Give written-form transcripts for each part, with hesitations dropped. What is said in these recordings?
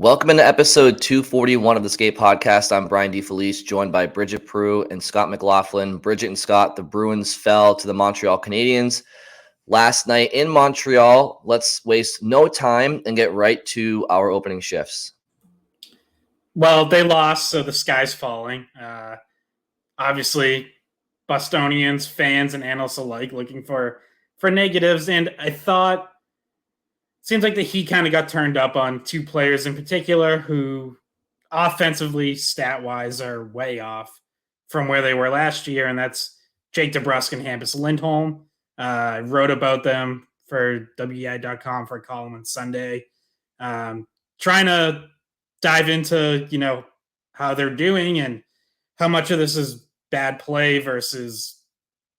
Welcome into episode 241 of the Skate Podcast. I'm Brian DeFelice, joined by Bridget Prue and Scott McLaughlin. Bridget and Scott, the Bruins fell to the Montreal Canadiens last night in Montreal. Let's waste no time and get right to our opening shifts. Well, they lost, so the sky's falling. Obviously, Bostonians, fans, and analysts alike looking for negatives. And I thought seems like the Heat kind of got turned up on two players in particular who offensively, stat-wise, are way off from where they were last year, and that's Jake DeBrusk and Lindholm. I wrote about them for weei.com for a column on Sunday. Trying to dive into, how they're doing and how much of this is bad play versus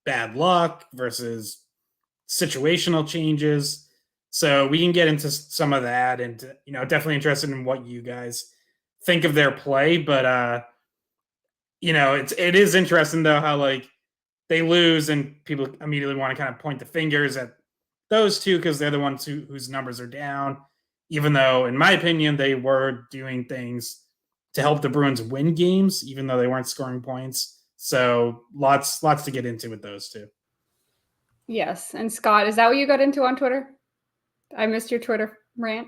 bad luck versus situational changes. So we can get into some of that and, definitely interested in what you guys think of their play. But, it is interesting, though, how, they lose and people immediately want to kind of point the fingers at those two because they're the ones whose numbers are down, even though, in my opinion, they were doing things to help the Bruins win games, even though they weren't scoring points. So lots to get into with those two. Yes. And Scott, is that what you got into on Twitter? I missed your Twitter rant.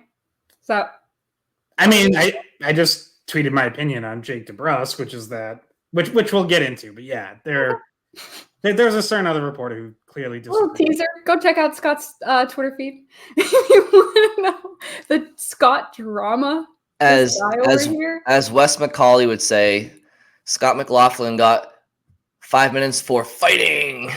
So, I mean, I just tweeted my opinion on Jake DeBrusk, which we'll get into. But yeah, there's a certain other reporter who clearly disagrees. Little teaser. Go check out Scott's Twitter feed if you want to know the Scott drama. As Wes McCauley would say, Scott McLaughlin got 5 minutes for fighting.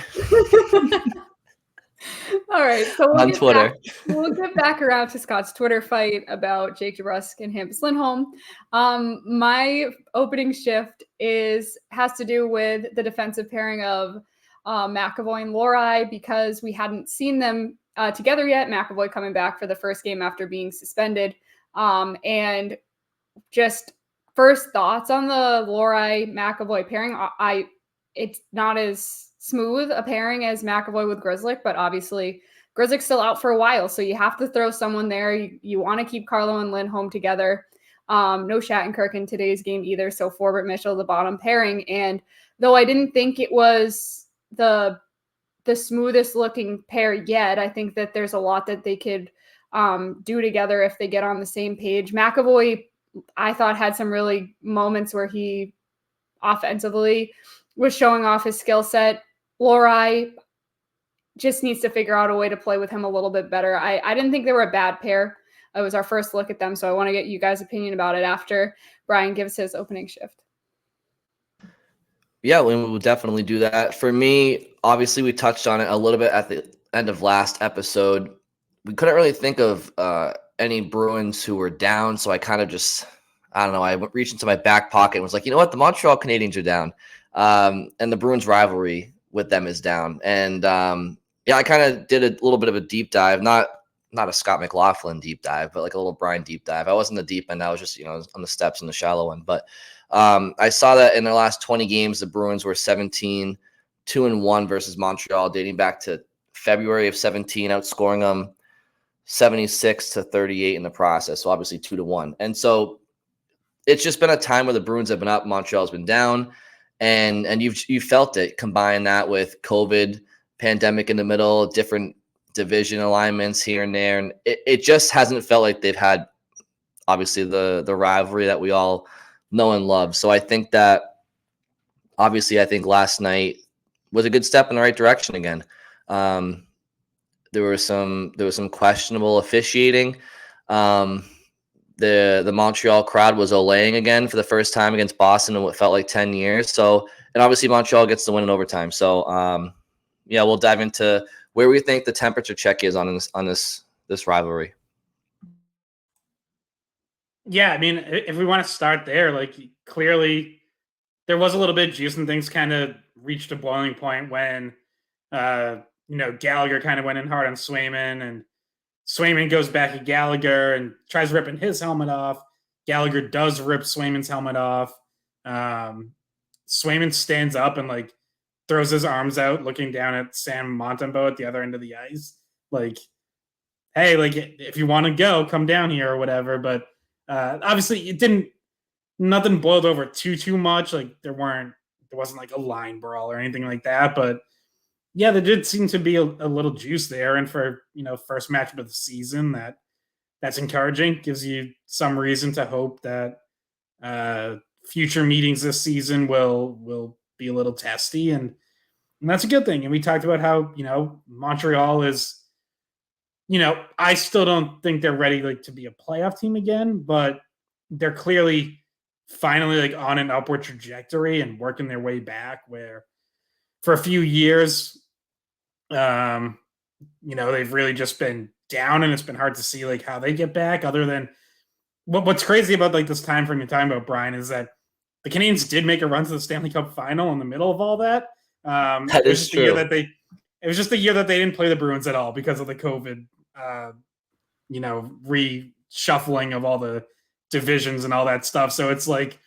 All right, so on Twitter. We'll get back around to Scott's Twitter fight about Jake DeBrusk and Lindholm. My opening shift has to do with the defensive pairing of McAvoy and Lohrei because we hadn't seen them together yet. McAvoy coming back for the first game after being suspended. And just first thoughts on the Lohrei McAvoy pairing. It's not as smooth a pairing as McAvoy with Grzelcyk, but obviously Grzelcyk's still out for a while, so you have to throw someone there. You want to keep Carlo and Lindholm together. No Shattenkirk in today's game either, so Forbort Mitchell, the bottom pairing. And though I didn't think it was the smoothest looking pair yet, I think that there's a lot that they could do together if they get on the same page. McAvoy, I thought, had some really moments where he offensively was showing off his skill set. Lohrei just needs to figure out a way to play with him a little bit better. I didn't think they were a bad pair. It was our first look at them, so I want to get you guys' opinion about it after Brian gives his opening shift. Yeah, we will definitely do that. For me, obviously, we touched on it a little bit at the end of last episode. We couldn't really think of any Bruins who were down, so I kind of just, I don't know, I reached into my back pocket and was like, you know what, the Montreal Canadiens are down. And the Bruins rivalry with them is down. And I kind of did a little bit of a deep dive, not a Scott McLaughlin deep dive, but like a little Brian deep dive. I wasn't the deep end. I was just, on the steps in the shallow one. But I saw that in their last 20 games, the Bruins were 17-2-1 versus Montreal, dating back to February of 17, outscoring them 76-38 in the process. So obviously 2-1. And so it's just been a time where the Bruins have been up, Montreal's been down. And you felt it. Combine that with COVID, pandemic in the middle, different division alignments here and there, and it just hasn't felt like they've had, obviously, the rivalry that we all know and love. So I think that, obviously, last night was a good step in the right direction again. There was some questionable officiating. The Montreal crowd was olaying again for the first time against Boston in what felt like 10 years. So, and obviously Montreal gets the win in overtime. So, we'll dive into where we think the temperature check is on this rivalry. Yeah, I mean, if we want to start there, clearly there was a little bit of juice and things kind of reached a boiling point when, Gallagher kind of went in hard on Swayman, and Swayman goes back at Gallagher and tries ripping his helmet off. Gallagher does rip Swayman's helmet off. Swayman stands up and throws his arms out, looking down at Sam Montembeault at the other end of the ice. Hey, if you want to go, come down here or whatever. But Obviously, nothing boiled over too much. Like there wasn't like a line brawl or anything like that. But yeah, there did seem to be a little juice there. And for, first matchup of the season, that's encouraging. Gives you some reason to hope that future meetings this season will be a little testy. And that's a good thing. And we talked about how, Montreal is, I still don't think they're ready like to be a playoff team again, but they're clearly finally like on an upward trajectory and working their way back, where for a few years, they've really just been down, and it's been hard to see like how they get back. Other than what's crazy about like this time frame you're talking about, Brian, is that the Canadiens did make a run to the Stanley Cup final in the middle of all that. That is true. It was just the year that they didn't play the Bruins at all because of the COVID, reshuffling of all the divisions and all that stuff. So it's like,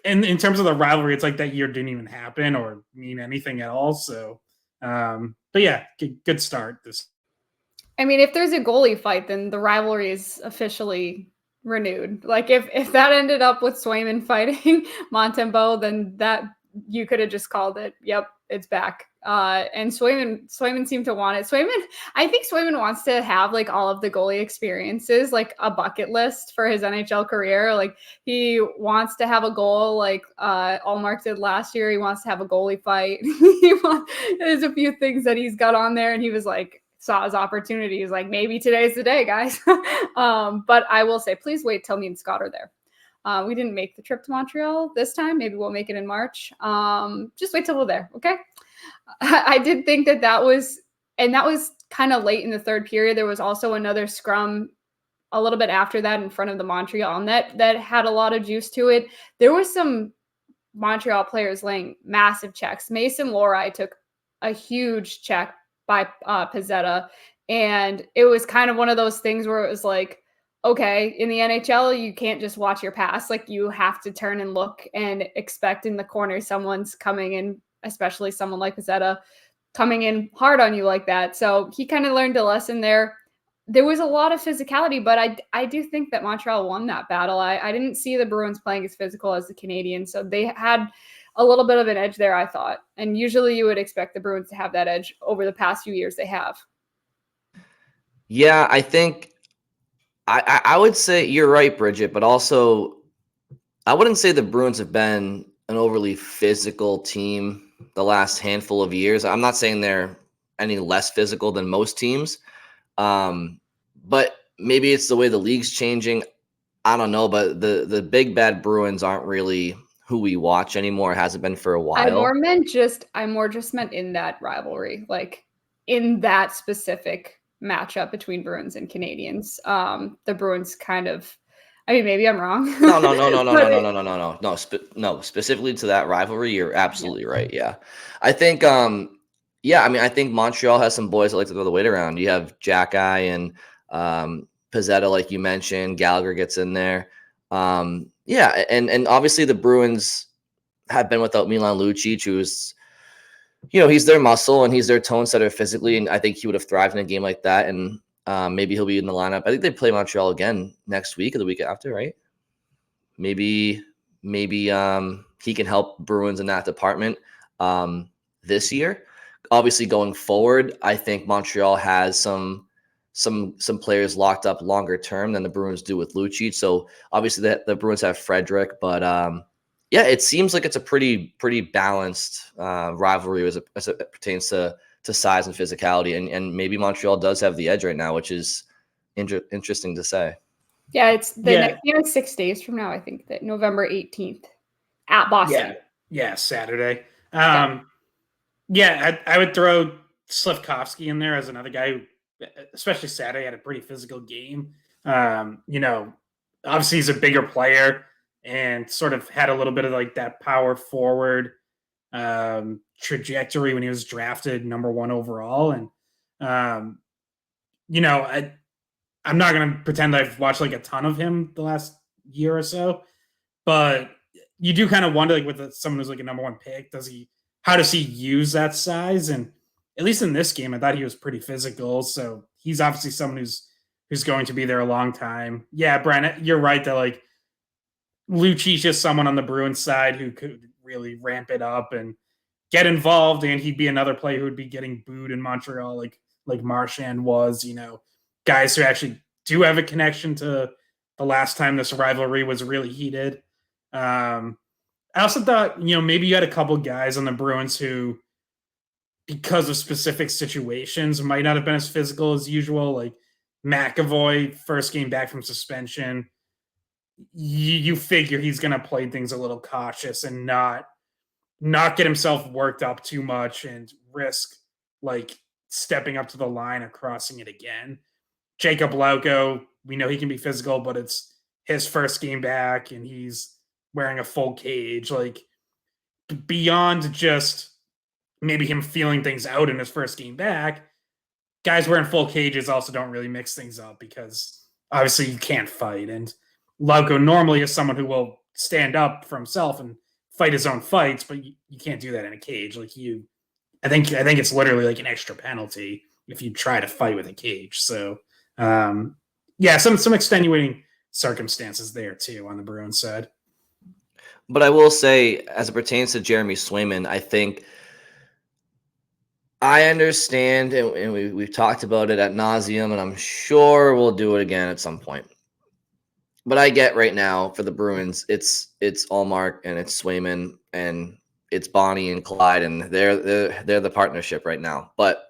in terms of the rivalry, it's like that year didn't even happen or mean anything at all. So, but yeah, good start. I mean, if there's a goalie fight, then the rivalry is officially renewed. Like if that ended up with Swayman fighting Montembeault, then that you could have just called it. Yep, it's back. And Swayman seemed to want it. I think Swayman wants to have like all of the goalie experiences, like a bucket list for his NHL career. Like he wants to have a goal like Ullmark did last year. He wants to have a goalie fight. There's a few things that he's got on there, and he was like, saw his opportunity. He's like, maybe today's the day, guys. But I will say, please wait till me and Scott are there. We didn't make the trip to Montreal this time. Maybe we'll make it in March. Just wait till we're there. Okay. I did think that was kind of late in the third period. There was also another scrum a little bit after that in front of the Montreal net that had a lot of juice to it. There was some Montreal players laying massive checks. Mason Lohrei took a huge check by Pizzetta, and it was kind of one of those things where it was like, okay, in the NHL, you can't just watch your pass. Like you have to turn and look and expect in the corner someone's coming in, especially someone like Pizzetta, coming in hard on you like that. So he kind of learned a lesson there. There was a lot of physicality, but I do think that Montreal won that battle. I didn't see the Bruins playing as physical as the Canadiens, so they had a little bit of an edge there, I thought. And usually you would expect the Bruins to have that edge. Over the past few years, they have. Yeah, I think I would say you're right, Bridget, but also I wouldn't say the Bruins have been an overly physical team the last handful of years. I'm not saying they're any less physical than most teams, but maybe it's the way the league's changing. I don't know, but the big bad Bruins aren't really who we watch anymore. It hasn't been for a while. I more just meant in that rivalry, like in that specific matchup between Bruins and Canadiens. The Bruins kind of, I mean, maybe I'm wrong. No. Specifically to that rivalry, you're absolutely right. Yeah, I think. I think Montreal has some boys that like to throw the weight around. You have Jack Eye and Pizzetta, like you mentioned. Gallagher gets in there. And obviously the Bruins have been without Milan Lucic, who's, he's their muscle and he's their tone setter physically, and I think he would have thrived in a game like that. And maybe he'll be in the lineup. I think they play Montreal again next week or the week after, right? Maybe he can help Bruins in that department this year. Obviously, going forward, I think Montreal has some players locked up longer term than the Bruins do with Lucic. So obviously the Bruins have Frederick, but it seems like it's a pretty balanced rivalry as it pertains to size and physicality, and maybe Montreal does have the edge right now, which is interesting to say. Yeah, it's the next game is 6 days from now. I think that November 18th at Boston. Yeah, Saturday. I would throw Slafkovsky in there as another guy who, especially Saturday, had a pretty physical game. Obviously he's a bigger player and sort of had a little bit of like that power forward trajectory when he was drafted number 1 overall. And, I'm not going to pretend I've watched like a ton of him the last year or so, but you do kind of wonder, like with someone who's like a number 1 pick, how does he use that size? And at least in this game, I thought he was pretty physical. So he's obviously someone who's who's going to be there a long time. Yeah, Brian, you're right that like Lucic is someone on the Bruins side who could really ramp it up and get involved, and he'd be another player who would be getting booed in Montreal like Marchand was, guys who actually do have a connection to the last time this rivalry was really heated. I also thought, maybe you had a couple guys on the Bruins who, because of specific situations, might not have been as physical as usual, like McAvoy, first game back from suspension. You figure he's going to play things a little cautious and not get himself worked up too much and risk like stepping up to the line or crossing it again. Jacob Lauko, we know he can be physical, but it's his first game back and he's wearing a full cage. Like, beyond just maybe him feeling things out in his first game back, guys wearing full cages also don't really mix things up because obviously you can't fight. And Lauko normally is someone who will stand up for himself and fight his own fights, but you can't do that in a cage. Like I think it's literally like an extra penalty if you try to fight with a cage. So some extenuating circumstances there too on the Bruins side. But I will say, as it pertains to Jeremy Swayman, I think I understand, and we've talked about it ad nauseum, and I'm sure we'll do it again at some point. But I get right now for the Bruins, it's Ullmark and it's Swayman and it's Bonnie and Clyde, and they're the partnership right now. But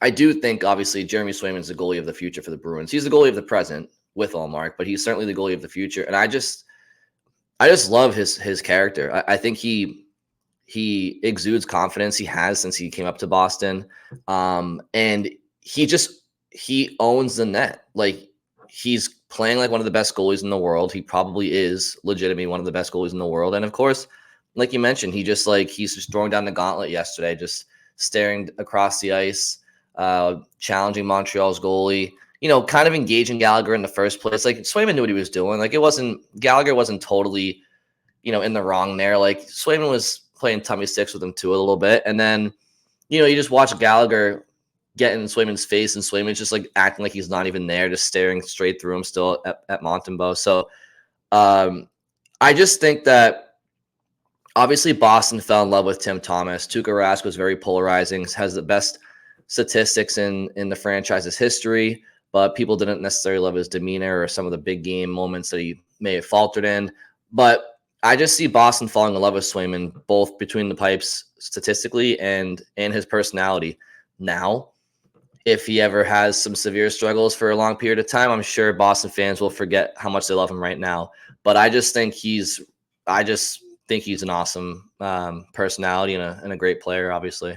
I do think obviously Jeremy Swayman's the goalie of the future for the Bruins. He's the goalie of the present with Ullmark, but he's certainly the goalie of the future. And I just love his character. I think he exudes confidence. He has since he came up to Boston, and he owns the net. Like, he's playing like one of the best goalies in the world. He probably is legitimately one of the best goalies in the world. And of course, like you mentioned, he's just throwing down the gauntlet yesterday, just staring across the ice, challenging Montreal's goalie, kind of engaging Gallagher in the first place. Like, Swayman knew what he was doing. Like, Gallagher wasn't totally, in the wrong there. Like, Swayman was playing tummy sticks with him too a little bit. And then, you just watch Gallagher get in Swayman's face, and Swayman's just like acting like he's not even there, just staring straight through him still at Montembeault. So I just think that obviously Boston fell in love with Tim Thomas. Tuukka Rask was very polarizing, has the best statistics in the franchise's history, but people didn't necessarily love his demeanor or some of the big game moments that he may have faltered in. But I just see Boston falling in love with Swayman, both between the pipes statistically and his personality. Now, if he ever has some severe struggles for a long period of time, I'm sure Boston fans will forget how much they love him right now. But I just think he's an awesome personality and a great player, obviously.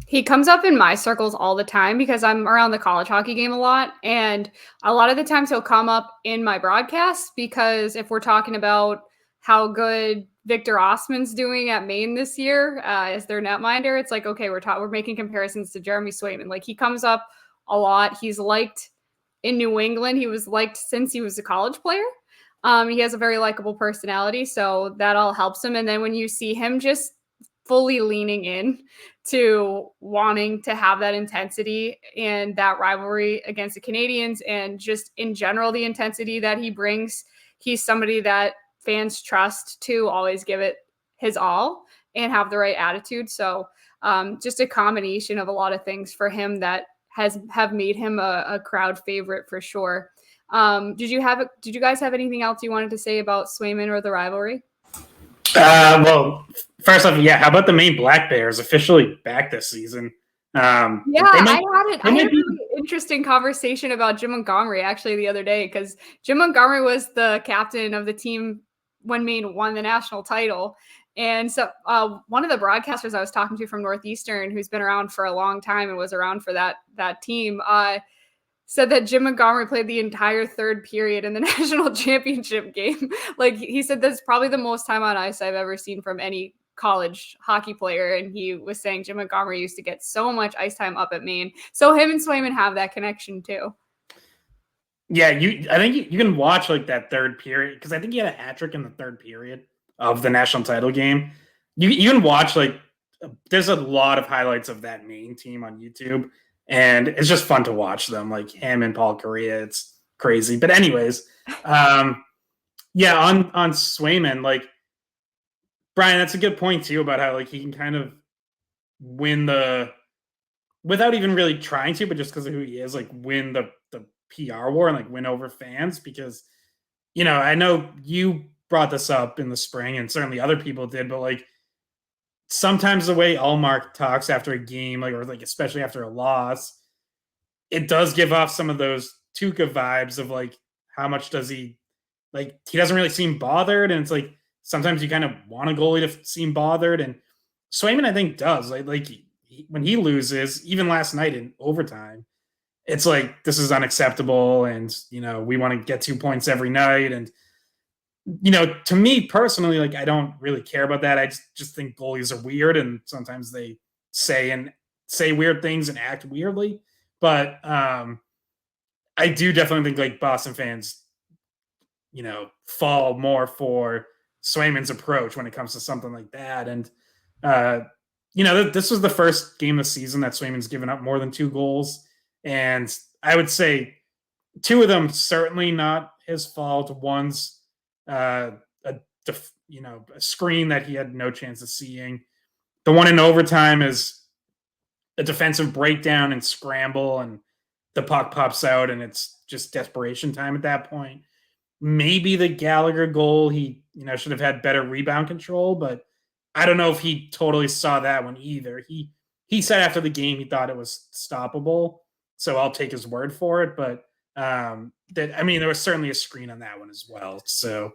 He comes up in my circles all the time because I'm around the college hockey game a lot. And a lot of the times he'll come up in my broadcasts because if we're talking about how good Victor Osman's doing at Maine this year as their netminder, it's like, okay, we're making comparisons to Jeremy Swayman. Like, he comes up a lot. He's liked in New England. He was liked since he was a college player. He has a very likable personality, so that all helps him. And then when you see him just fully leaning in to wanting to have that intensity and that rivalry against the Canadians, and just in general, the intensity that he brings, he's somebody that fans trust to always give it his all and have the right attitude. So just a combination of a lot of things for him that have made him a crowd favorite for sure. Did you guys have anything else you wanted to say about Swayman or the rivalry? Well, first off, how about the Maine Black Bears officially back this season? I had a really interesting conversation about Jim Montgomery actually the other day, because Jim Montgomery was the captain of the team when Maine won the national title. And so one of the broadcasters I was talking to from Northeastern, who's been around for a long time and was around for that team, said that Jim Montgomery played the entire third period in the national championship game. Like, he said that's probably the most time on ice I've ever seen from any college hockey player. And he was saying Jim Montgomery used to get so much ice time up at Maine. So him and Swayman have that connection too. Yeah, I think you can watch like that third period, because I think he had a hat trick in the third period of the national title game. You can watch, like, there's a lot of highlights of that Maine team on YouTube. and it's just fun to watch them, like him and Paul Kariya. It's crazy. But anyways, yeah, on Swayman, like Brian, that's a good point too about how like he can kind of win without even really trying to, but just because of who he is, like win the PR war and like win over fans. Because I know you brought this up in the spring, and certainly other people did, but like sometimes the way Ullmark talks after a game, like or like especially after a loss, it does give off some of those Tuca vibes of like how much does he like he doesn't really seem bothered, and it's like sometimes you kind of want a goalie to seem bothered, and Swayman I think does like when he loses, even last night in overtime, it's like this is unacceptable, and we want to get 2 points every night, and to me personally, like I don't really care about that. I just think goalies are weird, and sometimes they say weird things and act weirdly. But I do definitely think like Boston fans, fall more for Swayman's approach when it comes to something like that. And this was the first game of the season that Swayman's given up more than 2 goals, and I would say 2 of them certainly not his fault. One's a screen that he had no chance of seeing. The one in overtime is a defensive breakdown and scramble, and the puck pops out, and it's just desperation time at that point. Maybe the Gallagher goal, he should have had better rebound control, but I don't know if he totally saw that one either. He said after the game he thought it was stoppable, so I'll take his word for it. But there was certainly a screen on that one as well. So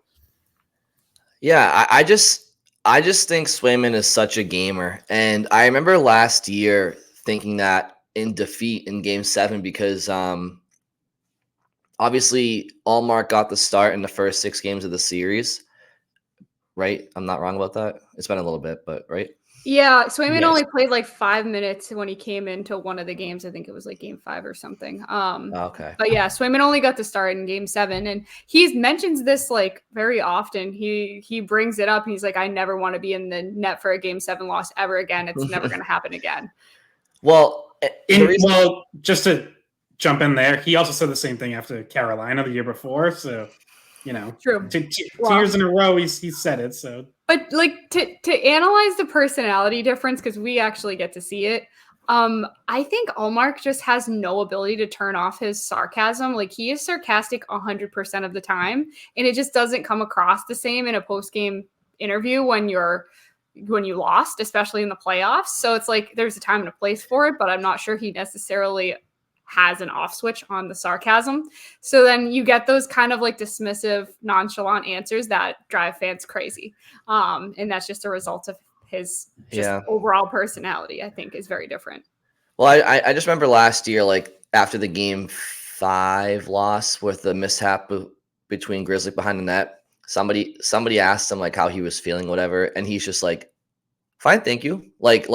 yeah, I just think Swayman is such a gamer, and I remember last year thinking that in defeat in Game 7 because obviously Ullmark got the start in the first 6 games of the series, right? I'm not wrong about that. It's been a little bit, but right? Yeah, Swayman only played like 5 minutes when he came into one of the games. I think it was like Game 5 or something. Okay. But yeah, Swayman only got to start in Game 7, and he mentions this like very often. He brings it up. And he's like, I never want to be in the net for a Game 7 loss ever again. It's never going to happen again. Well, just to jump in there, he also said the same thing after Carolina the year before. So, true. 2 years in a row, he said it. So, but like to analyze the personality difference, because we actually get to see it. I think Ullmark just has no ability to turn off his sarcasm. Like he is sarcastic 100% of the time, and it just doesn't come across the same in a post-game interview when you lost, especially in the playoffs. So it's like there's a time and a place for it, but I'm not sure he necessarily has an off switch on the sarcasm. So then you get those kind of like dismissive, nonchalant answers that drive fans crazy. And that's just a result of his overall personality, I think, is very different. Well, I just remember last year, like after the Game 5 loss with the mishap between Grizzly behind the net, somebody asked him like how he was feeling, whatever, and he's just like, fine, thank you. Like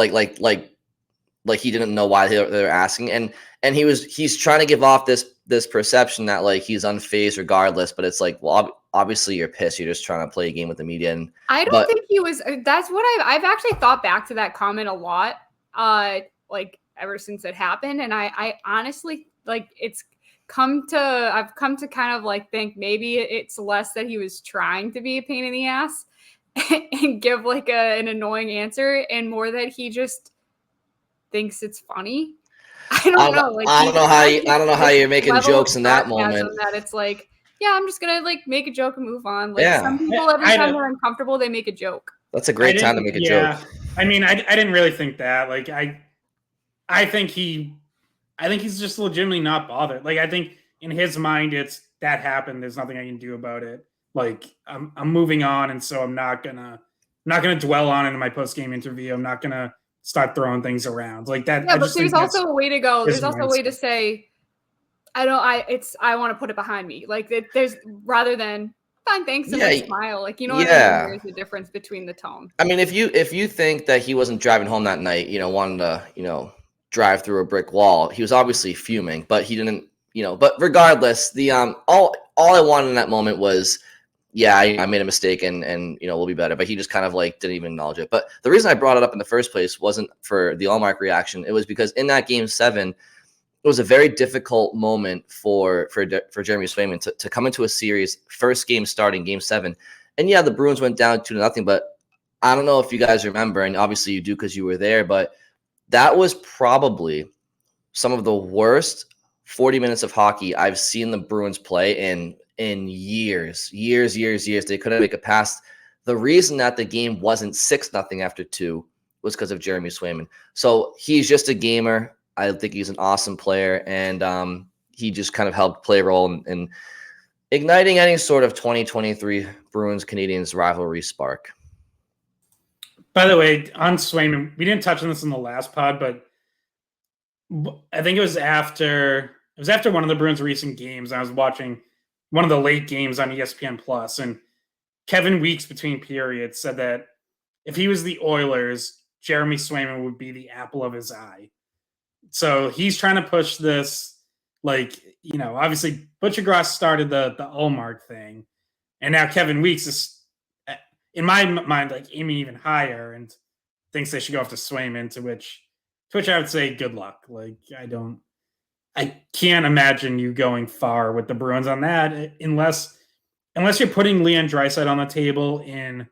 he didn't know why they were asking, and he's trying to give off this perception that like he's unfazed regardless, but it's like, well, obviously you're pissed. You're just trying to play a game with the media. And I don't think he was. That's what I've actually thought back to that comment a lot, like ever since it happened, and I honestly like I've come to kind of like think maybe it's less that he was trying to be a pain in the ass and give like an annoying answer, and more that he just thinks it's funny. I don't know. Like, I don't know how you're making jokes in that moment. That it's like, yeah, I'm just gonna like make a joke and move on. Like some people, every time they're uncomfortable, they make a joke. That's a great time to make a joke. I mean, I didn't really think that. Like, I think he's just legitimately not bothered. Like, I think in his mind, it's that happened. There's nothing I can do about it. Like, I'm moving on, and so I'm not gonna dwell on it in my post game interview. I'm not gonna start throwing things around like that. Yeah, but there's also a way to go. There's also a way to say, I want to put it behind me. Like there's rather than fine, thanks, and like smile. Like, what I mean? There's a difference between the tone. I mean, if you think that he wasn't driving home that night, wanted to, drive through a brick wall, he was obviously fuming, but he didn't, but regardless, the all I wanted in that moment was, I made a mistake and we'll be better. But he just kind of like didn't even acknowledge it. But the reason I brought it up in the first place wasn't for the Ullmark reaction. It was because in that Game 7, it was a very difficult moment for Jeremy Swayman to come into a series, first game starting, Game 7. And yeah, the Bruins went down 2-0, but I don't know if you guys remember, and obviously you do because you were there, but that was probably some of the worst 40 minutes of hockey I've seen the Bruins play in years. They couldn't make it past. The reason that the game wasn't 6-0 after 2 was because of Jeremy Swayman. So he's just a gamer. I think he's an awesome player, and he just kind of helped play a role in igniting any sort of 2023 Bruins-Canadiens rivalry spark. By the way, on Swayman, we didn't touch on this in the last pod, but I think it was after one of the Bruins' recent games. I was watching one of the late games on ESPN Plus, and Kevin Weeks between periods said that if he was the Oilers, Jeremy Swayman would be the apple of his eye. So he's trying to push this, obviously Butcher Gross started the Ullmark thing, and now Kevin Weeks is, in my mind, aiming even higher and thinks they should go after Swayman, to which I would say good luck. I can't imagine you going far with the Bruins on that unless you're putting Leon Draisaitl on the table in.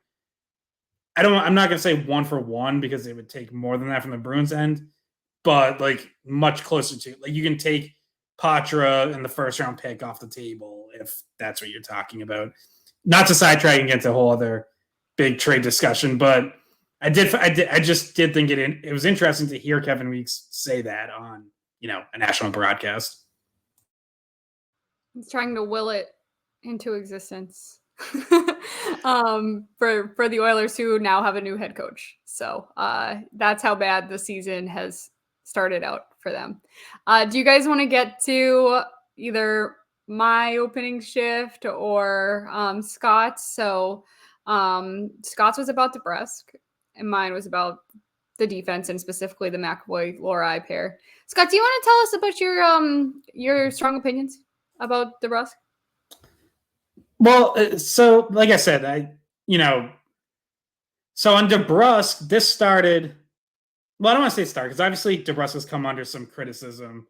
I'm not going to say 1-for-1 because it would take more than that from the Bruins end, but much closer to, you can take Patra and the first round pick off the table if that's what you're talking about. Not to sidetrack and get into a whole other big trade discussion, but I just did think it was interesting to hear Kevin Weeks say that on, a national broadcast. He's trying to will it into existence for the Oilers, who now have a new head coach. So that's how bad the season has started out for them. Do you guys want to get to either my opening shift or Scott's? So Scott's was about DeBrusk, and mine was about the defense and specifically the McAvoy-Lohrei pair. Scott, do you want to tell us about your strong opinions about DeBrusk? Well, so like I said, so on DeBrusk, this started. Well, I don't want to say start because obviously DeBrusk has come under some criticism,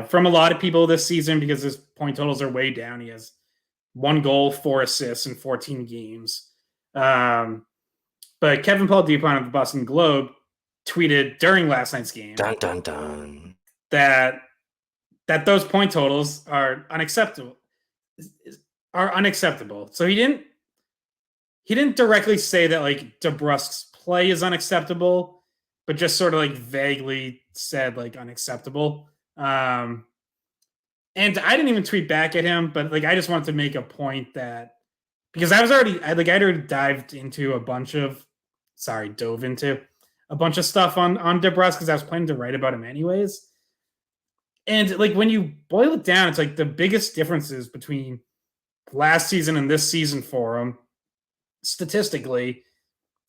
from a lot of people this season because his point totals are way down. He has 1 goal, 4 assists in 14 games. But Kevin Paul Dupont of the Boston Globe tweeted during last night's game that those point totals are unacceptable. So he didn't directly say that DeBrusk's play is unacceptable, but just sort of vaguely said unacceptable. And I didn't even tweet back at him, but I just wanted to make a point that because I'd already dove into a bunch of stuff on DeBrusk because I was planning to write about him anyways. And when you boil it down, it's the biggest differences between last season and this season for him statistically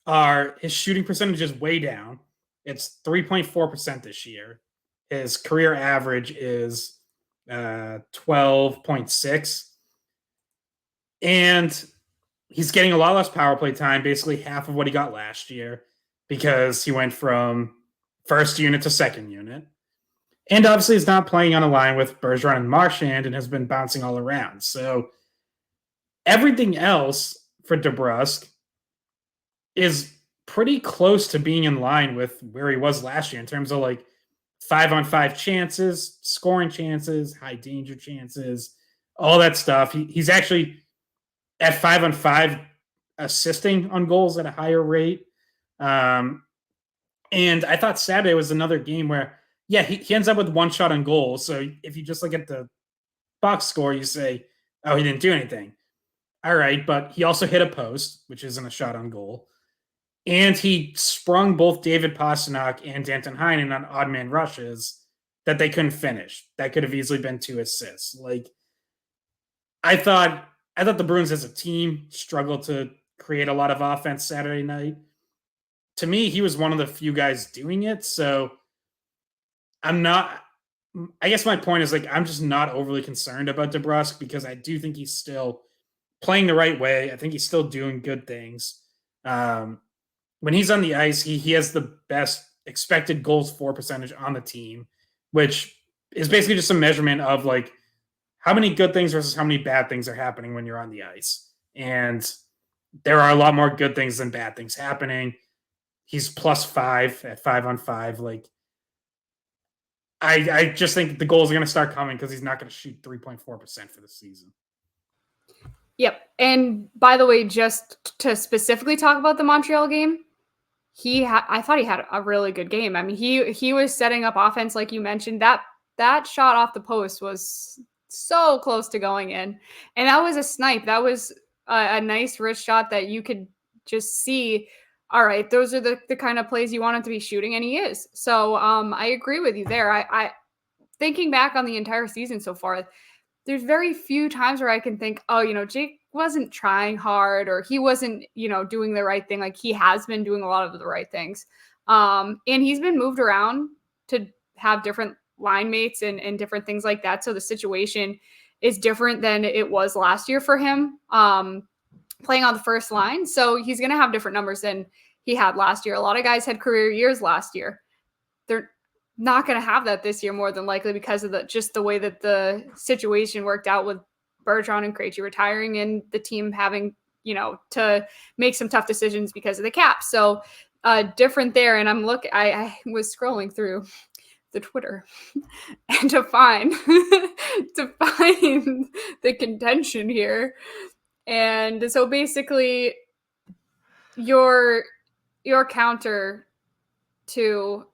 are his shooting percentage is way down. It's 3.4% this year. His career average is 12.6. And he's getting a lot less power play time, basically half of what he got last year, because he went from first unit to second unit. And obviously he's not playing on a line with Bergeron and Marchand and has been bouncing all around. So everything else for DeBrusk is pretty close to being in line with where he was last year in terms of 5-on-5 chances, scoring chances, high danger chances, all that stuff. He's actually at 5-on-5 assisting on goals at a higher rate. And I thought Saturday was another game where, he ends up with 1 shot on goal. So if you just look at the box score, you say, oh, he didn't do anything. All right, but he also hit a post, which isn't a shot on goal. And he sprung both David Pastrnak and Danton Heinen on odd man rushes that they couldn't finish. That could have easily been 2 assists. I thought the Bruins as a team struggled to create a lot of offense Saturday night. To me, he was one of the few guys doing it. So I guess my point is I'm just not overly concerned about DeBrusk because I do think he's still playing the right way. I think he's still doing good things. When he's on the ice, he has the best expected goals for percentage on the team, which is basically just a measurement of like how many good things versus how many bad things are happening when you're on the ice. And there are a lot more good things than bad things happening. He's +5 at 5-on-5. Like, I just think the goals are going to start coming because he's not going to shoot 3.4% for the season. Yep. And by the way, just to specifically talk about the Montreal game, I thought he had a really good game. I mean, he was setting up offense like you mentioned. That shot off the post was so close to going in, and that was a snipe. That was a nice wrist shot that you could just see. All right, those are the kind of plays you want him to be shooting, and he is. So I agree with you there. I thinking back on the entire season so far, there's very few times where I can think, oh, Jake wasn't trying hard or he wasn't, doing the right thing. Like, he has been doing a lot of the right things. And he's been moved around to have different line mates and different things like that. So the situation is different than it was last year for him, playing on the first line. So he's going to have different numbers than he had last year. A lot of guys had career years last year. They're not going to have that this year, more than likely, because of the way that the situation worked out with Bergeron and Krejci retiring and the team having, to make some tough decisions because of the cap. So different there. And I was scrolling through the Twitter and to find the contention here. And so basically your counter to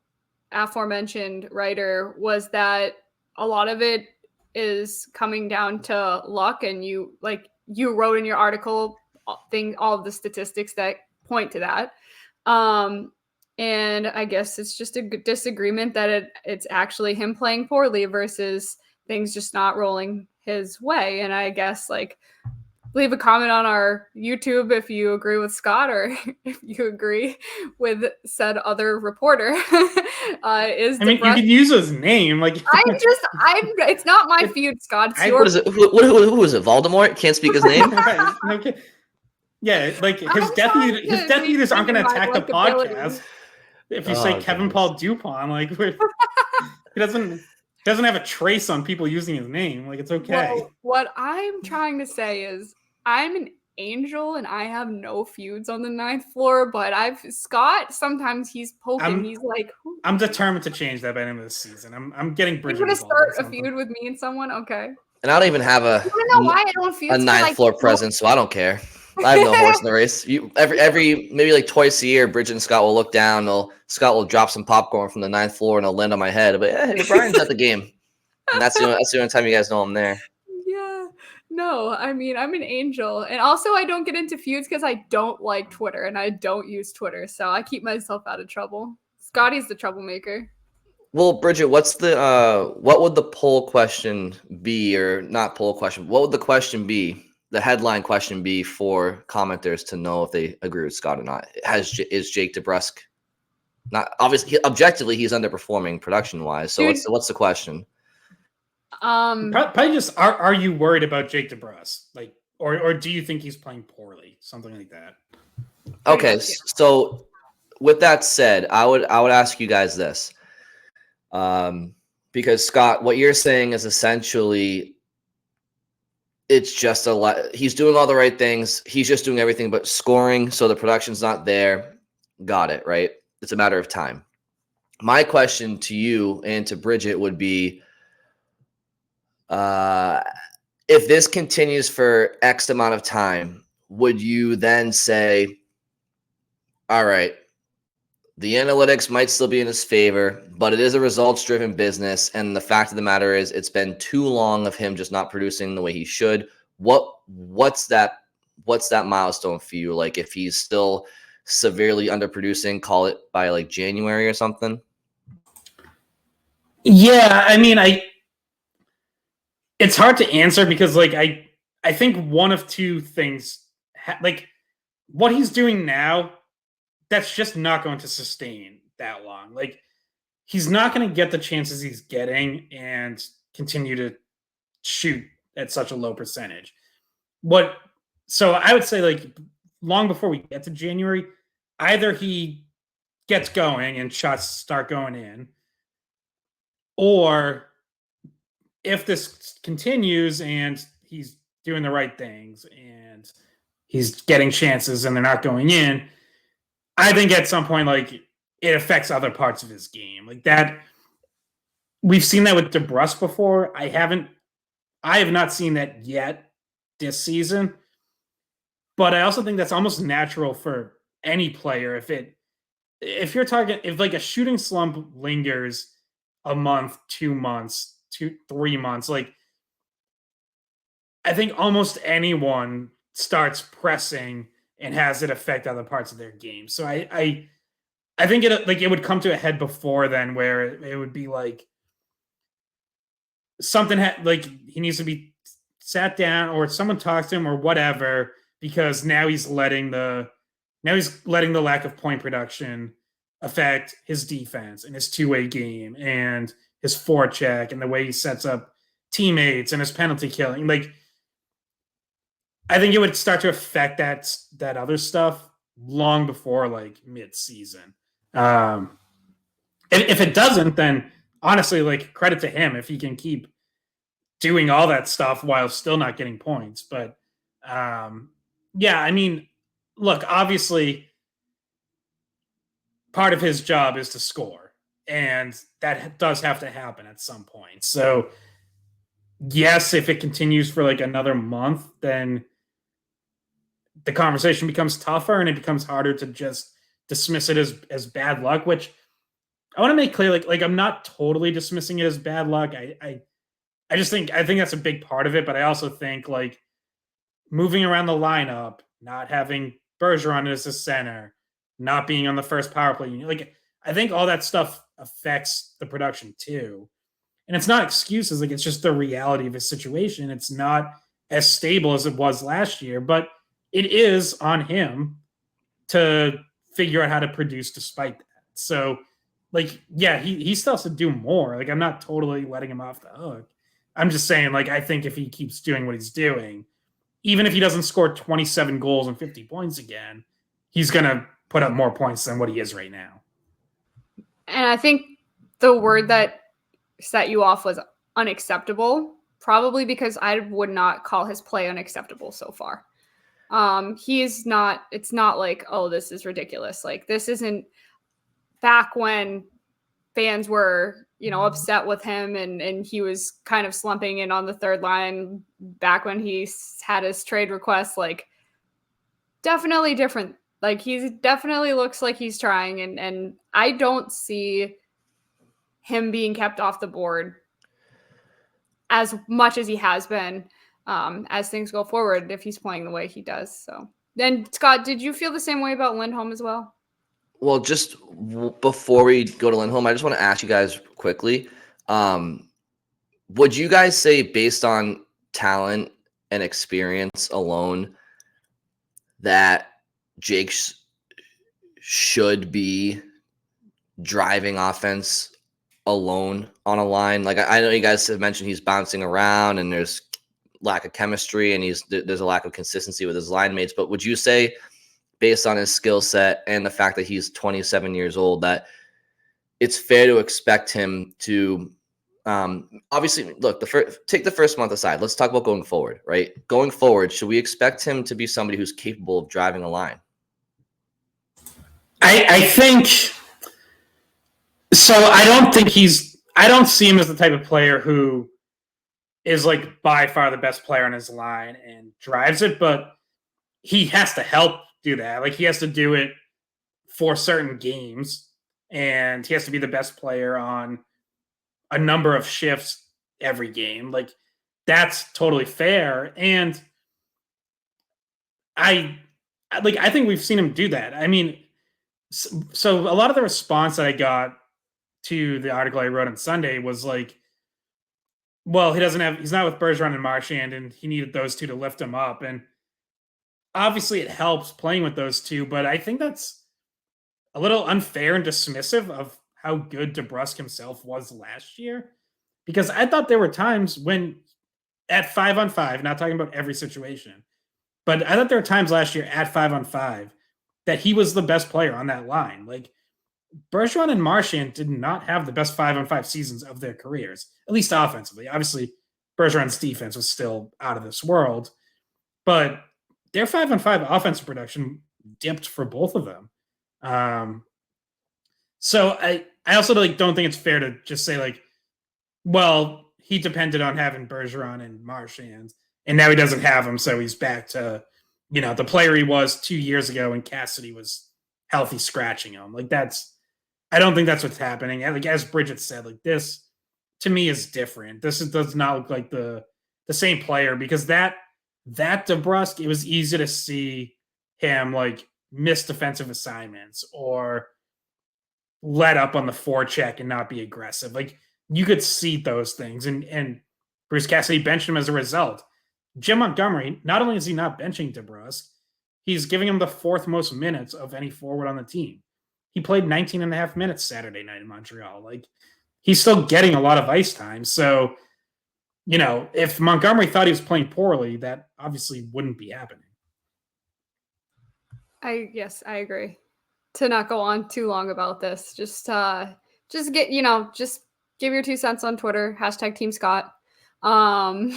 aforementioned writer was that a lot of it is coming down to luck, and you wrote in your article all of the statistics that point to that, and I guess it's just a disagreement that it's actually him playing poorly versus things just not rolling his way. And I guess leave a comment on our YouTube if you agree with Scott or if you agree with said other reporter. You could use his name. It's not my feud, Scott. It's what is it? Who is it? Voldemort? Can't speak his name? Right. Okay. Yeah, his Death Eaters aren't going to attack the podcast if you say Kevin Paul Dupont. He doesn't have a trace on people using his name. It's okay. Well, what I'm trying to say is I'm an angel and I have no feuds on the 9th floor, but Scott, sometimes he's poking. I'm determined to change that by the end of the season. I'm getting Bridget. You're going to start a feud with me and someone? Okay. And I don't even have a 9th floor presence, so I don't care. I have no horse in the race. Every maybe twice a year, Bridget and Scott will look down. Scott will drop some popcorn from the 9th floor and it'll land on my head. But hey, Brian's at the game. And that's the only time you guys know I'm there. Yeah. No, I'm an angel. And also I don't get into feuds because I don't like Twitter and I don't use Twitter. So I keep myself out of trouble. Scotty's the troublemaker. Well, Bridget, what would the poll question be, or not poll question? What would the question be? The headline question be for commenters to know if they agree with Scott or not? Is Jake DeBrusk not obviously objectively he's underperforming production wise? So what's the question? Probably just are you worried about Jake DeBrusk, or do you think he's playing poorly, something like that? Okay, so with that said, I would ask you guys this, because Scott, what you're saying is essentially it's just a lot. He's doing all the right things. He's just doing everything but scoring, so the production's not there. Got it, right? It's a matter of time. My question to you and to Bridget would be, if this continues for X amount of time, would you then say, all right, the analytics might still be in his favor, but it is a results-driven business, and the fact of the matter is it's been too long of him just not producing the way he should. What's that milestone for you? If he's still severely underproducing, call it by January or something? Yeah, it's hard to answer because I think one of two things, what he's doing now, that's just not going to sustain that long. He's not going to get the chances he's getting and continue to shoot at such a low percentage. So I would say long before we get to January, either he gets going and shots start going in, or if this continues and he's doing the right things and he's getting chances and they're not going in, I think at some point, like, it affects other parts of his game. Like that, we've seen that with DeBrusk before. I have not seen that yet this season. But I also think that's almost natural for any player. If like a shooting slump lingers a month, 2 months, 3 months, like I think almost anyone starts pressing and has it affect other parts of their game. So I think it would come to a head before then, where it would be like something like he needs to be sat down or someone talks to him or whatever, because now he's letting the lack of point production affect his defense and his two-way game and his forecheck and the way he sets up teammates and his penalty killing. Like, I think it would start to affect that other stuff long before like mid-season. If it doesn't, then honestly, like, credit to him if he can keep doing all that stuff while still not getting points. But yeah, I mean, look, obviously part of his job is to score, and that does have to happen at some point. So yes, if it continues for like another month, then the conversation becomes tougher and it becomes harder to just dismiss it as bad luck, which I want to make clear, like I'm not totally dismissing it as bad luck. I think that's a big part of it, but I also think like moving around the lineup, not having Bergeron as a center, not being on the first power play, like I think all that stuff affects the production too. And it's not excuses, like it's just the reality of his situation. It's not as stable as it was last year, but it is on him to figure out how to produce despite that. So, like, yeah, he still has to do more. Like, I'm not totally letting him off the hook. I'm just saying, like, I think if he keeps doing what he's doing, even if he doesn't score 27 goals and 50 points again, he's going to put up more points than what he is right now. And I think the word that set you off was unacceptable, probably because I would not call his play unacceptable so far. It's not like, oh, this is ridiculous. Like, this isn't back when fans were, upset with him and he was kind of slumping in on the third line back when he had his trade request. Like, definitely different. Like, he definitely looks like he's trying, and I don't see him being kept off the board as much as he has been as things go forward if he's playing the way he does. So then, Scott, did you feel the same way about Lindholm as well? Well, just before we go to Lindholm, I just want to ask you guys quickly. Would you guys say, based on talent and experience alone, that Jake should be driving offense alone on a line? Like, I know you guys have mentioned he's bouncing around and there's lack of chemistry and there's a lack of consistency with his line mates, but would you say, based on his skill set and the fact that he's 27 years old, that it's fair to expect him to obviously, look, take the first month aside. Let's talk about going forward, right? Going forward, should we expect him to be somebody who's capable of driving a line? I think so. I don't see him as the type of player who is like by far the best player on his line and drives it, but he has to help do that. Like, he has to do it for certain games, and he has to be the best player on a number of shifts every game. Like, that's totally fair. And I think we've seen him do that. I mean, so a lot of the response that I got to the article I wrote on Sunday was like, well, he's not with Bergeron and Marchand, and he needed those two to lift him up. And obviously it helps playing with those two, but I think that's a little unfair and dismissive of how good DeBrusk himself was last year. Because I thought there were times when at 5-on-5, not talking about every situation, but I thought there were times last year at 5-on-5 that he was the best player on that line. Like, Bergeron and Marchand did not have the best 5-on-5 seasons of their careers, at least offensively. Obviously, Bergeron's defense was still out of this world, but their 5-on-5 offensive production dipped for both of them. So I also don't think it's fair to just say like, well, he depended on having Bergeron and Marchand, and now he doesn't have them, so he's back to, the player he was 2 years ago when Cassidy was healthy scratching him. Like I don't think that's what's happening. Like as Bridget said, like this to me is different. This does not look like the same player, because that DeBrusk, it was easy to see him like miss defensive assignments or let up on the forecheck and not be aggressive. Like you could see those things, and Bruce Cassidy benched him as a result. Jim Montgomery, not only is he not benching DeBrusk, he's giving him the 4th most minutes of any forward on the team. He played 19 and a half minutes Saturday night in Montreal. Like he's still getting a lot of ice time. So, if Montgomery thought he was playing poorly, that obviously wouldn't be happening. I agree. To not go on too long about this, just give your 2 cents on Twitter, #Team Scott. And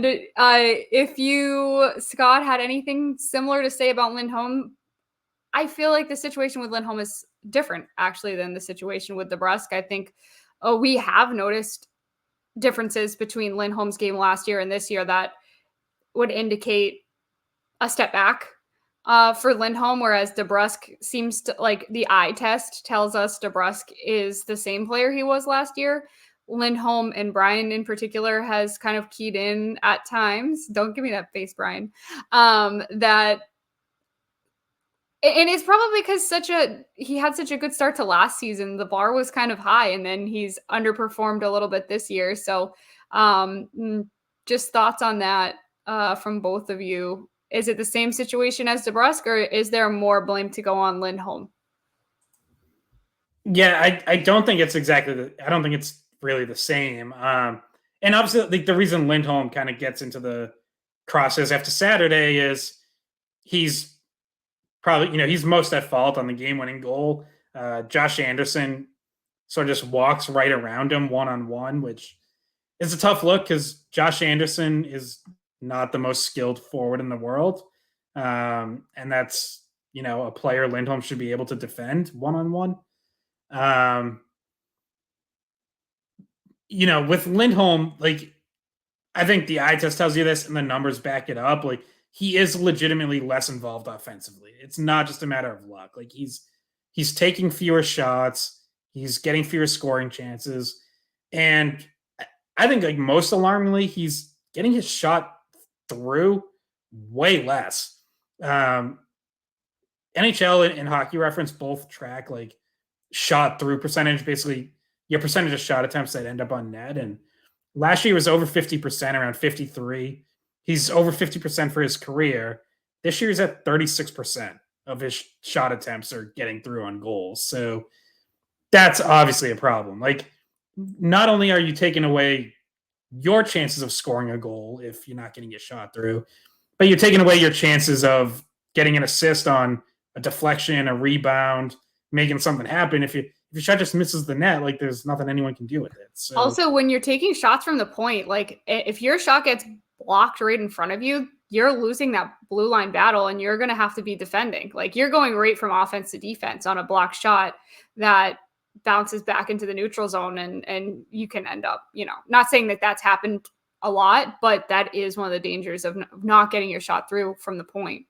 if Scott had anything similar to say about Lindholm, I feel like the situation with Lindholm is different actually than the situation with DeBrusk. I think we have noticed differences between Lindholm's game last year and this year that would indicate a step back for Lindholm, whereas DeBrusk seems to, like, the eye test tells us DeBrusk is the same player he was last year. Lindholm, and Brian in particular has kind of keyed in at times. Don't give me that face, Brian. And it's probably because he had such a good start to last season. The bar was kind of high, and then he's underperformed a little bit this year. So just thoughts on that from both of you. Is it the same situation as DeBrusk, or is there more blame to go on Lindholm? Yeah, I don't think it's I don't think it's really the same. And obviously the reason Lindholm kind of gets into the crosshairs after Saturday is he's probably, he's most at fault on the game-winning goal. Josh Anderson sort of just walks right around him one-on-one, which is a tough look because Josh Anderson is not the most skilled forward in the world. And that's, a player Lindholm should be able to defend one-on-one. With Lindholm, like, I think the eye test tells you this and the numbers back it up. Like, he is legitimately less involved offensively. It's not just a matter of luck. Like he's taking fewer shots, he's getting fewer scoring chances, and I think, like, most alarmingly, he's getting his shot through way less. NHL and Hockey Reference both track like shot through percentage, basically your percentage of shot attempts that end up on net. And last year was over 50%, around 53. He's over 50% for his career. This year he's at 36% of his shot attempts are getting through on goals. So that's obviously a problem. Like, not only are you taking away your chances of scoring a goal if you're not getting your shot through, but you're taking away your chances of getting an assist on a deflection, a rebound, making something happen. If your shot just misses the net, like, there's nothing anyone can do with it. So, also, when you're taking shots from the point, like, if your shot gets blocked right in front of you, you're losing that blue line battle, and you're going to have to be defending. Like, you're going right from offense to defense on a blocked shot that bounces back into the neutral zone, and you can end up, not saying that that's happened a lot, but that is one of the dangers of not getting your shot through from the point.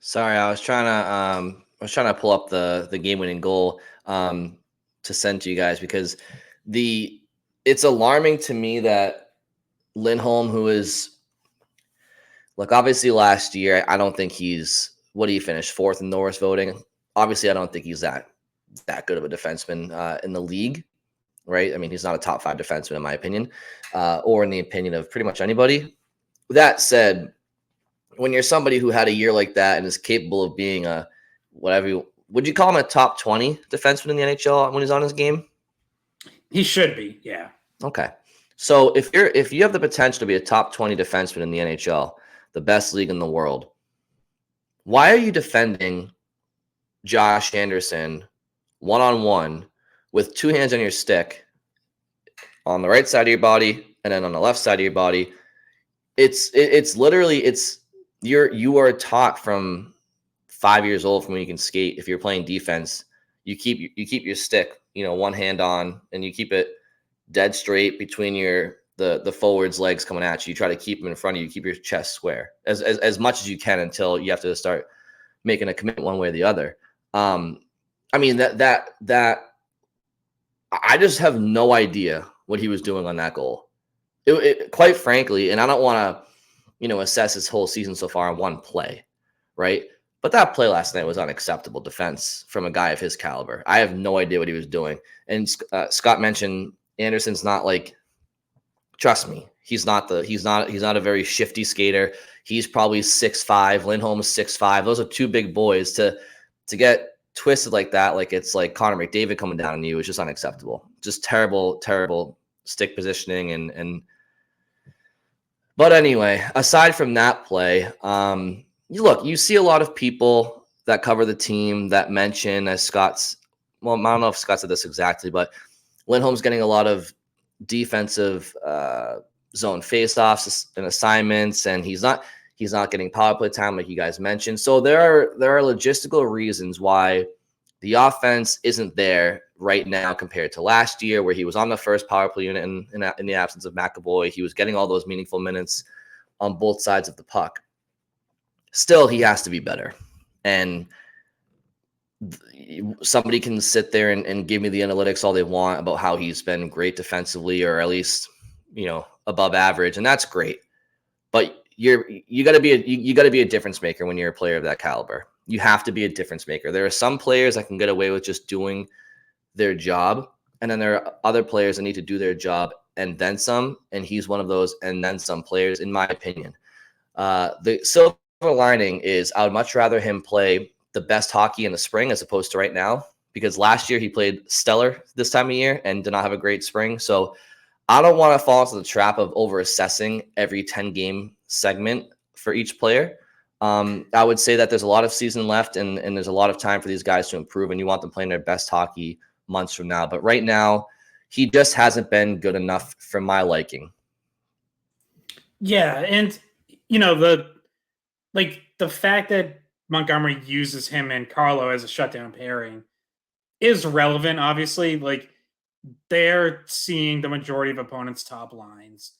Sorry, I was trying to pull up the game-winning goal to send to you guys, because it's alarming to me that Lindholm, who is, look, obviously last year, I don't think what do you finish, 4th in Norris voting? Obviously, I don't think he's that good of a defenseman in the league, right? I mean, he's not a top 5 defenseman in my opinion, or in the opinion of pretty much anybody. That said, when you're somebody who had a year like that and is capable of being would you call him a top 20 defenseman in the NHL when he's on his game? He should be, yeah. Okay. So if you have the potential to be a top 20 defenseman in the NHL, the best league in the world, why are you defending Josh Anderson one-on-one with two hands on your stick on the right side of your body and then on the left side of your body? It's literally you are taught from 5 years old from when you can skate. If you're playing defense, you keep your stick, one hand on, and you keep it dead straight between the forward's legs coming at you. You try to keep them in front of you, keep your chest square as much as you can until you have to start making a commitment one way or the other. I mean that I just have no idea what he was doing on that goal. Quite frankly, and I don't want to, assess his whole season so far on one play, right? But that play last night was unacceptable defense from a guy of his caliber. I have no idea what he was doing. And Scott mentioned Anderson's not like, trust me, he's not a very shifty skater. He's probably 6'5". Lindholm's 6'5". Those are two big boys. To get twisted like that, like it's like Connor McDavid coming down on you, is just unacceptable. Just terrible stick positioning and but anyway, aside from that play, you see a lot of people that cover the team that mention, as Scott's, well, I don't know if Scott said this exactly, but Lindholm's getting a lot of defensive zone faceoffs and assignments, and he's not getting power play time like you guys mentioned. So there are logistical reasons why the offense isn't there right now compared to last year, where he was on the first power play unit in the absence of McAvoy. He was getting all those meaningful minutes on both sides of the puck. Still, he has to be better. And somebody can sit there and give me the analytics all they want about how he's been great defensively, or at least, above average. And that's great. But you got to be a difference maker when you're a player of that caliber. You have to be a difference maker. There are some players that can get away with just doing their job, and then there are other players that need to do their job and then some, and he's one of those and then some players, in my opinion. The silver lining is I would much rather him play the best hockey in the spring as opposed to right now, because last year he played stellar this time of year and did not have a great spring. So I don't want to fall into the trap of over assessing every 10-game segment for each player. I would say that there's a lot of season left, and there's a lot of time for these guys to improve, and you want them playing their best hockey months from now. But right now, he just hasn't been good enough for my liking. Yeah, and the fact that Montgomery uses him and Carlo as a shutdown pairing is relevant. Obviously, like, they're seeing the majority of opponents' top lines.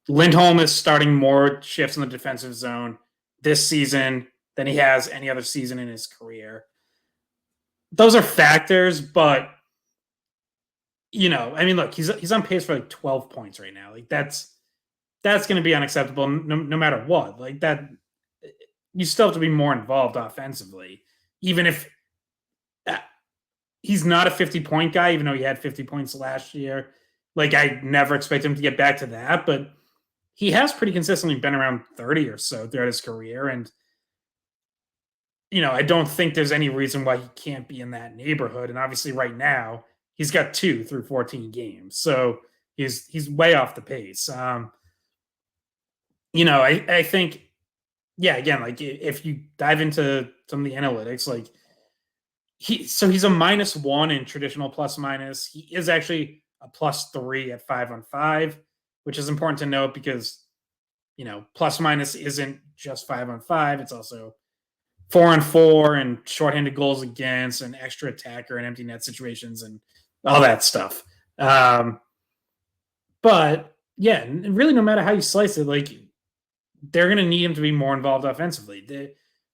Lindholm is starting more shifts in the defensive zone this season than he has any other season in his career. Those are factors, but look, he's on pace for like 12 points right now. Like that's going to be unacceptable no matter what. Like that, you still have to be more involved offensively, even if he's not a 50-point guy, even though he had 50 points last year. Like, I never expect him to get back to that, but he has pretty consistently been around 30 or so throughout his career. And, I don't think there's any reason why he can't be in that neighborhood. And obviously right now he's got 2 through 14 games. So he's way off the pace. I think, yeah, again, like if you dive into some of the analytics, like he's a -1 in traditional plus minus. He is actually a +3 at 5-on-5, which is important to note because, plus minus isn't just 5-on-5. It's also 4-on-4 and shorthanded goals against and extra attacker and empty net situations and all that stuff. But yeah, really, no matter how you slice it, like, they're going to need him to be more involved offensively.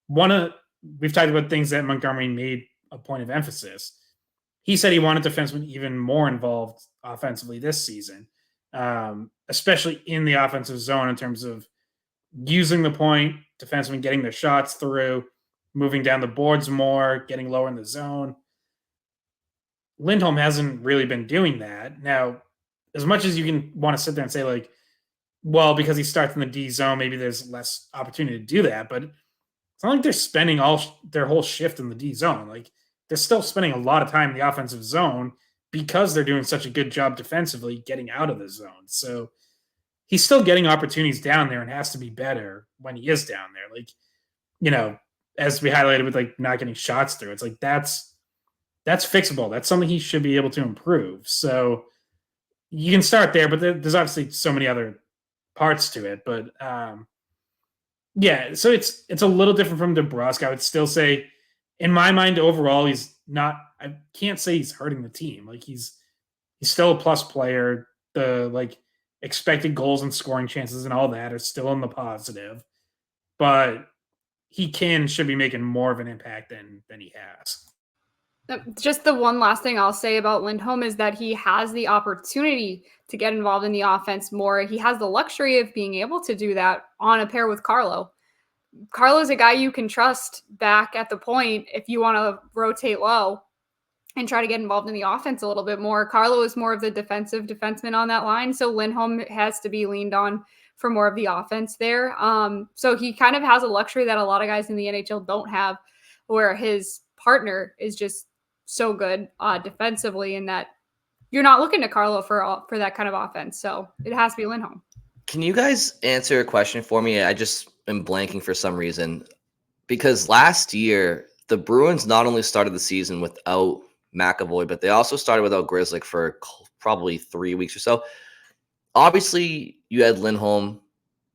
We've talked about things that Montgomery made a point of emphasis. He said he wanted defensemen even more involved offensively this season, especially in the offensive zone in terms of using the point, defensemen getting their shots through, moving down the boards more, getting lower in the zone. Lindholm hasn't really been doing that. Now, as much as you can want to sit there and say, like, well, because he starts in the D zone, maybe there's less opportunity to do that, but it's not like they're spending their whole shift in the D zone. Like, they're still spending a lot of time in the offensive zone because they're doing such a good job defensively getting out of the zone. So he's still getting opportunities down there and has to be better when he is down there. Like, as we highlighted with like not getting shots through. It's like that's fixable. That's something he should be able to improve. So you can start there, but there's obviously so many other parts to it. But yeah, so it's a little different from DeBrusk. I would still say, in my mind, overall, he's not. I can't say he's hurting the team. Like he's still a plus player. The like expected goals and scoring chances and all that are still in the positive, but he should be making more of an impact than he has. Just the one last thing I'll say about Lindholm is that he has the opportunity to get involved in the offense more. He has the luxury of being able to do that on a pair with Carlo. Carlo's a guy you can trust back at the point if you want to rotate low and try to get involved in the offense a little bit more. Carlo is more of the defensive defenseman on that line, so Lindholm has to be leaned on for more of the offense there. So he kind of has a luxury that a lot of guys in the NHL don't have, where his partner is just so good defensively, in that you're not looking to Carlo for that kind of offense. So it has to be Lindholm. Can you guys answer a question for me? I just am blanking for some reason, because last year the Bruins not only started the season without McAvoy, but they also started without Grzelcyk for probably 3 weeks or so. Obviously, you had Lindholm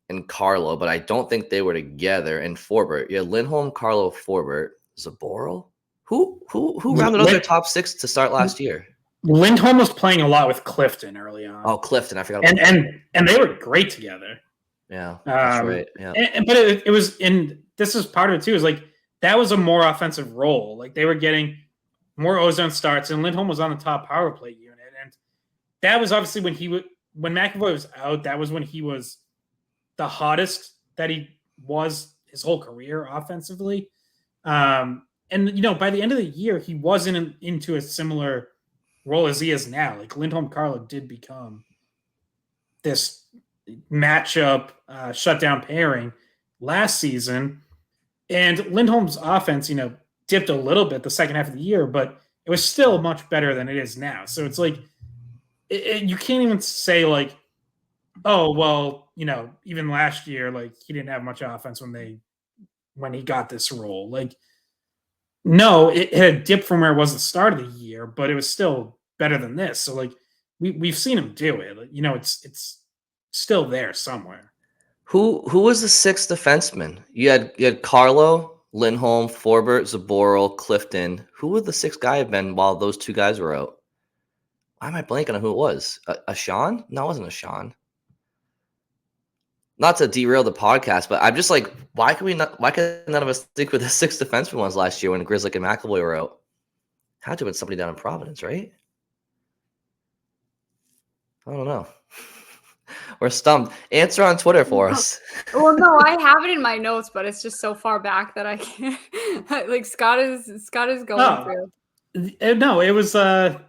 and Carlo, but I don't think they were together. And Forbert, you had Lindholm, Carlo, Forbert, Zaboral. Who rounded out their top six to start last year? Lindholm was playing a lot with Clifton early on. Oh, Clifton, I forgot about that. And they were great together. Yeah, that's right. Yeah, but it was in. This is part of it too. Is like that was a more offensive role. Like they were getting more ozone starts, and Lindholm was on the top power play unit, and that was obviously when McAvoy was out. That was when he was the hottest that he was his whole career offensively. And by the end of the year, he wasn't into a similar role as he is now. Like Lindholm Carlo did become this matchup shutdown pairing last season, and Lindholm's offense, dipped a little bit the second half of the year, but it was still much better than it is now. So it's like you can't even say like, oh well, even last year, like he didn't have much offense when he got this role. Like, no, it had dipped from where it was at the start of the year, but it was still better than this. So like we've seen him do it. Like, it's still there somewhere. Who was the sixth defenseman? You had Carlo, Lindholm, Forbert, Zaboral, Clifton. Who would the sixth guy have been while those two guys were out? Why am I blanking on who it was? A Sean? No, it wasn't a Sean. Not to derail the podcast, but I'm just like, why could none of us think who the sixth defenseman was last year when Grzelcyk and McAvoy were out? Had to have been somebody down in Providence, right? I don't know. We're stumped. Answer on Twitter for us. Well, no, I have it in my notes, but it's just so far back that I can't. Like Scott is going through. No, it was a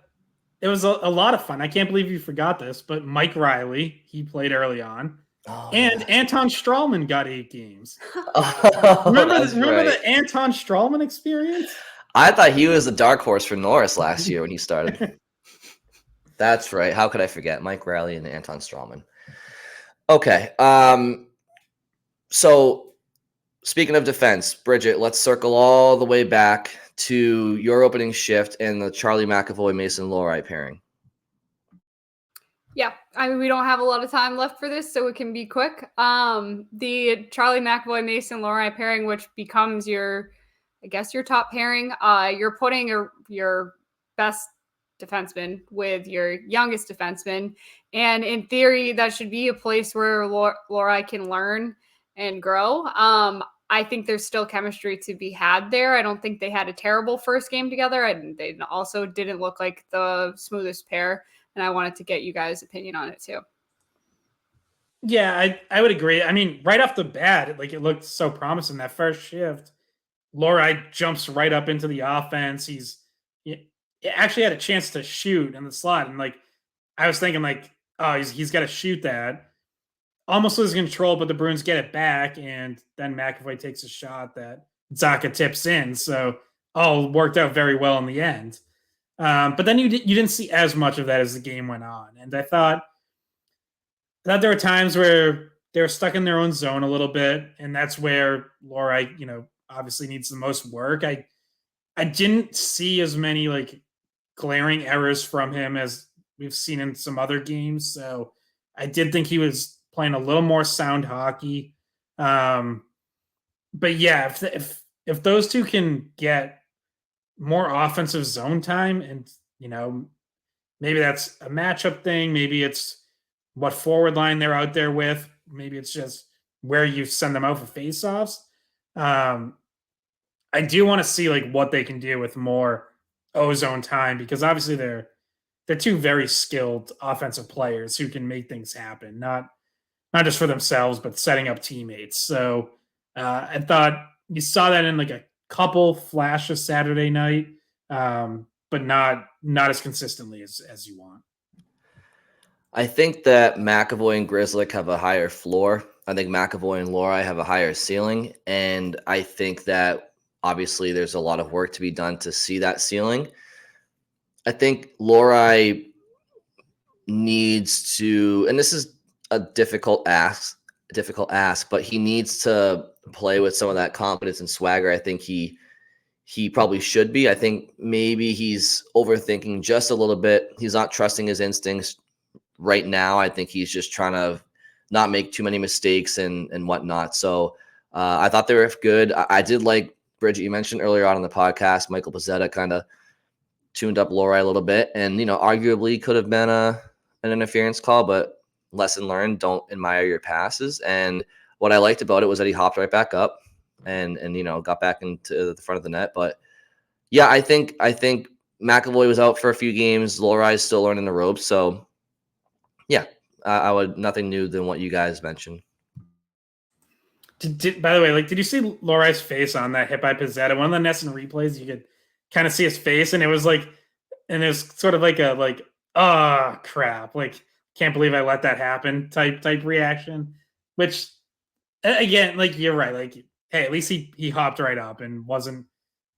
lot of fun. I can't believe you forgot this, but Mike Riley, he played early on. Oh, and yeah. Anton Strahlman got 8 games. Oh, remember the Anton Strahlman experience? I thought he was the dark horse for Norris last year when he started. That's right. How could I forget Mike Riley and Anton Strahlman? Okay. So speaking of defense, Bridget, let's circle all the way back to your opening shift and the Charlie McAvoy Mason Lohrei pairing. Yeah, I mean, we don't have a lot of time left for this, so it can be quick. The Charlie McAvoy Mason Lohrei pairing, which becomes your top pairing. You're putting your best defenseman with your youngest defenseman, and in theory, that should be a place where Lohrei can learn and grow. I think there's still chemistry to be had there. I don't think they had a terrible first game together, and they also didn't look like the smoothest pair. And I wanted to get you guys' opinion on it too. Yeah, I would agree. I mean, right off the bat, it looked so promising. That first shift, Lohrei jumps right up into the offense. He actually had a chance to shoot in the slot, and I was thinking oh, he's got to shoot that. Almost losing control, but the Bruins get it back, and then McAvoy takes a shot that Zacha tips in. So all worked out very well in the end. But then you didn't see as much of that as the game went on. And I thought there were times where they were stuck in their own zone a little bit. And that's where Lohrei, obviously needs the most work. I didn't see as many like glaring errors from him as we've seen in some other games. So I did think he was playing a little more sound hockey. But yeah, if those two can get more offensive zone time, and maybe that's a matchup thing, maybe it's what forward line they're out there with, maybe it's just where you send them out for faceoffs. I do want to see like what they can do with more ozone time, because obviously they're two very skilled offensive players who can make things happen, not just for themselves, but setting up teammates. So I thought you saw that in like a couple flashes Saturday night, but not as consistently as you want. I think that McAvoy and Grzelcyk have a higher floor. I think McAvoy and Lohrei have a higher ceiling. And I think that obviously there's a lot of work to be done to see that ceiling. I think Lohrei needs to, and this is a difficult ask, but he needs to play with some of that confidence and swagger. I think he probably should be. I think maybe he's overthinking just a little bit. He's not trusting his instincts right now. I think he's just trying to not make too many mistakes and whatnot. So I thought they were good. I did like, Bridget, you mentioned earlier on in the podcast, Michael Pezzetta kind of tuned up Lohrei a little bit, and arguably could have been an interference call, but lesson learned: don't admire your passes. And what I liked about it was that he hopped right back up and got back into the front of the net. But yeah, I think McAvoy was out for a few games. Lohrei is still learning the ropes. So yeah, I would nothing new than what you guys mentioned. By the way, like, did you see Lohrei's face on that hit by Pezzetta? One of the Nesson replays, you could kind of see his face, and it was sort of like a oh crap, like can't believe I let that happen type reaction. Which again, like, you're right, like, hey, at least he hopped right up and wasn't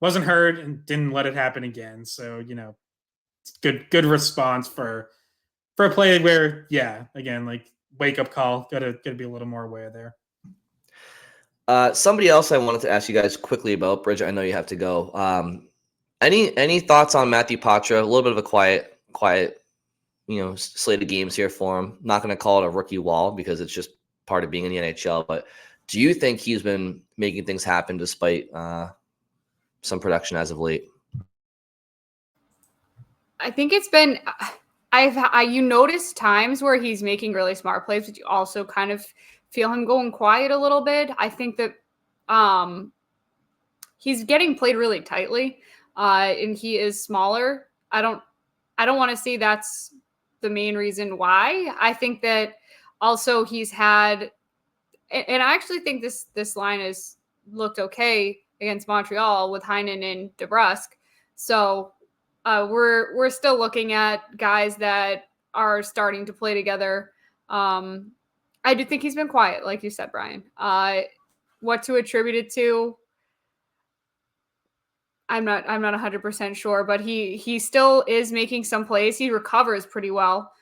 hurt and didn't let it happen again. So good response for a play where, yeah, again, like, wake up call, gotta be a little more aware there. Somebody else I wanted to ask you guys quickly about, Bridget, I know you have to go. Any thoughts on Matthew Patra? A little bit of a quiet, slate of games here for him. Not going to call it a rookie wall because it's just part of being in the NHL. But do you think he's been making things happen despite some production as of late? I think it's been. You notice times where he's making really smart plays, but you also kind of feel him going quiet a little bit. I think that he's getting played really tightly, and he is smaller. I don't want to say that's the main reason why. I think that also he's had, and I actually think this line has looked okay against Montreal with Heinen and DeBrusk. So we're still looking at guys that are starting to play together. I do think he's been quiet, like you said, Brian. What to attribute it to, I'm not 100% sure, but he still is making some plays. He recovers pretty well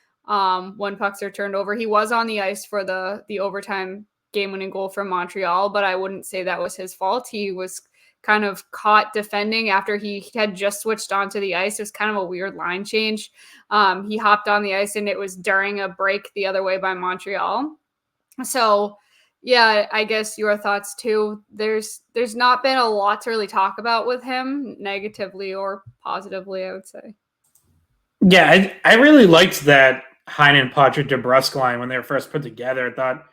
when pucks are turned over. He was on the ice for the overtime game-winning goal from Montreal, but I wouldn't say that was his fault. He was kind of caught defending after he had just switched onto the ice. It was kind of a weird line change. He hopped on the ice, and it was during a break the other way by Montreal. So, yeah, I guess your thoughts too. There's not been a lot to really talk about with him, negatively or positively, I would say. Yeah, I really liked that Heinen, Patra, DeBrusk line when they were first put together. I thought,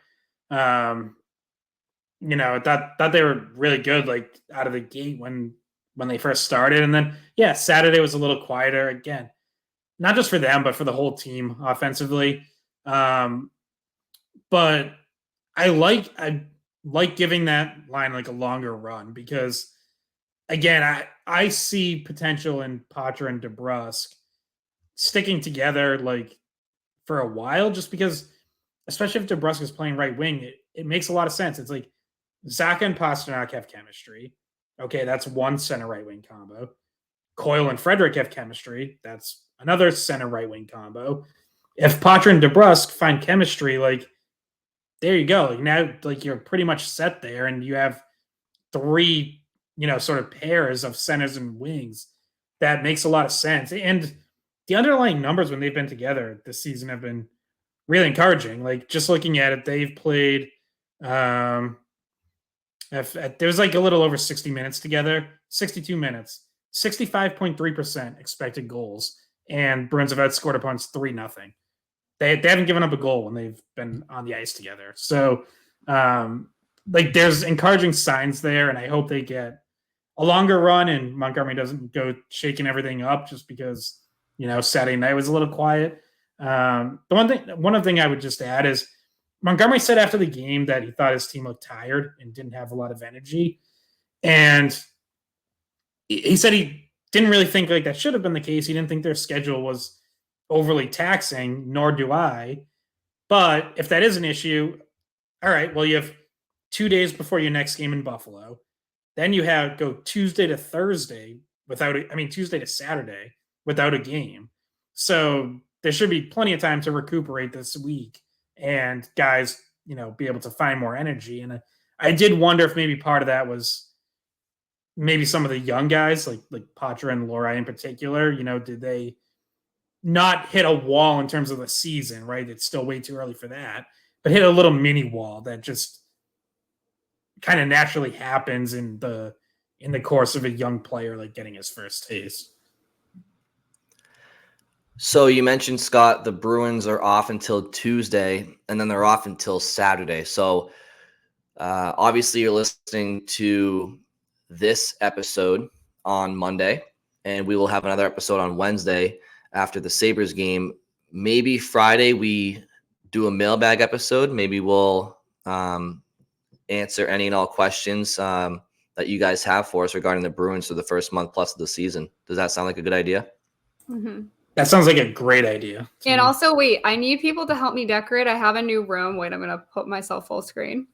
thought they were really good, like, out of the gate when they first started. And then, yeah, Saturday was a little quieter again, not just for them, but for the whole team offensively. But I like giving that line like a longer run, because again, I see potential in Patra and DeBrusk sticking together like for a while, just because, especially if DeBrusk is playing right wing, it makes a lot of sense. It's like Zacha and Pasternak have chemistry. Okay, that's one center right wing combo. Coyle and Frederick have chemistry. That's another center right wing combo. If Patra and DeBrusk find chemistry, like, there you go. Now, like, you're pretty much set there, and you have three sort of pairs of centers and wings, that makes a lot of sense. And the underlying numbers when they've been together this season have been really encouraging. Like, just looking at it, they've played there's like a little over 60 minutes together, 62 minutes, 65.3% expected goals, and Bruins have outscored opponents 3-0. They haven't given up a goal when they've been on the ice together. So, there's encouraging signs there, and I hope they get a longer run and Montgomery doesn't go shaking everything up just because, Saturday night was a little quiet. The one thing I would just add is Montgomery said after the game that he thought his team looked tired and didn't have a lot of energy. And he said he didn't really think like that should have been the case. He didn't think their schedule was overly taxing, nor do I. But if that is an issue, all right, well, you have 2 days before your next game in Buffalo. Then you go Tuesday to Saturday without a game. So there should be plenty of time to recuperate this week and guys, be able to find more energy. And I did wonder if maybe part of that was maybe some of the young guys like Patra and Lohrei in particular, did they not hit a wall in terms of the season, right? It's still way too early for that, but hit a little mini wall that just kind of naturally happens in the course of a young player, like getting his first taste. So you mentioned, Scott, the Bruins are off until Tuesday, and then they're off until Saturday. So obviously you're listening to this episode on Monday, and we will have another episode on Wednesday after the Sabres game. Maybe Friday we do a mailbag episode. Maybe we'll answer any and all questions that you guys have for us regarding the Bruins for the first month plus of the season. Does that sound like a good idea? Mm-hmm. That sounds like a great idea. And also, wait, I need people to help me decorate. I have a new room. Wait, I'm going to put myself full screen.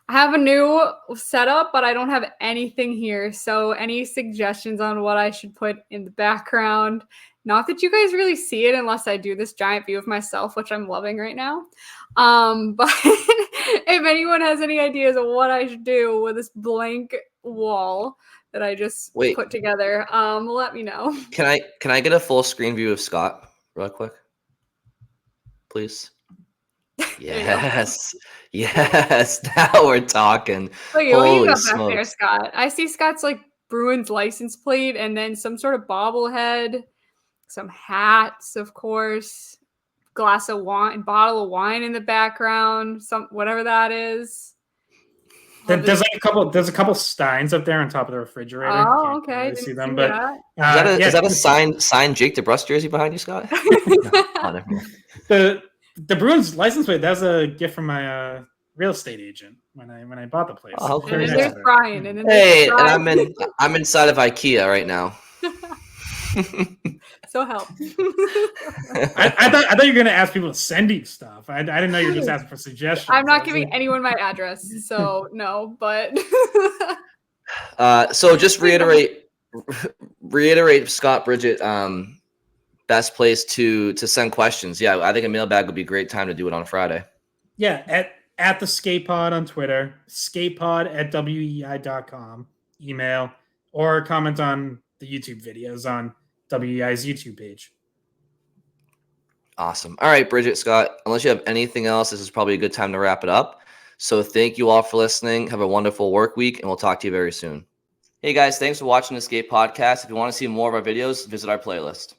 I have a new setup, but I don't have anything here. So any suggestions on what I should put in the background? Not that you guys really see it unless I do this giant view of myself, which I'm loving right now. But if anyone has any ideas of what I should do with this blank wall that I just put together, let me know. Can I get a full screen view of Scott real quick, please? Yes. Yes. Now we're talking. Wait, what do you got back there, Scott? I see Scott's like Bruins license plate and then some sort of bobblehead, some hats, of course, bottle of wine in the background, whatever that is. There's a couple steins up there on top of the refrigerator. Oh, okay. Really see them, but is that a signed Jake DeBrusk jersey behind you, Scott? The Bruins license plate, that's a gift from my real estate agent when I bought the place. Oh, cool. And there's Brian. And then hey, Brian. And I'm inside of IKEA right now. So help. I thought you were gonna ask people to send you stuff. I didn't know you were just asking for suggestions. I'm not giving anyone my address, so no. But so just reiterate, Scott, Bridget. Best place to send questions. Yeah, I think a mailbag would be a great time to do it on Friday. Yeah, at the Skate Pod on Twitter, skatepod@weei.com, email, or comment on the YouTube videos on WEI's YouTube page. Awesome. All right, Bridget, Scott, unless you have anything else, this is probably a good time to wrap it up. So thank you all for listening. Have a wonderful work week, and we'll talk to you very soon. Hey, guys, thanks for watching the Skate Podcast. If you want to see more of our videos, visit our playlist.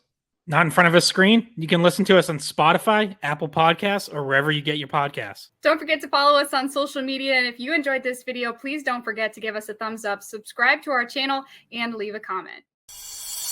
Not in front of a screen? You can listen to us on Spotify, Apple Podcasts, or wherever you get your podcasts. Don't forget to follow us on social media. And if you enjoyed this video, please don't forget to give us a thumbs up, subscribe to our channel, and leave a comment.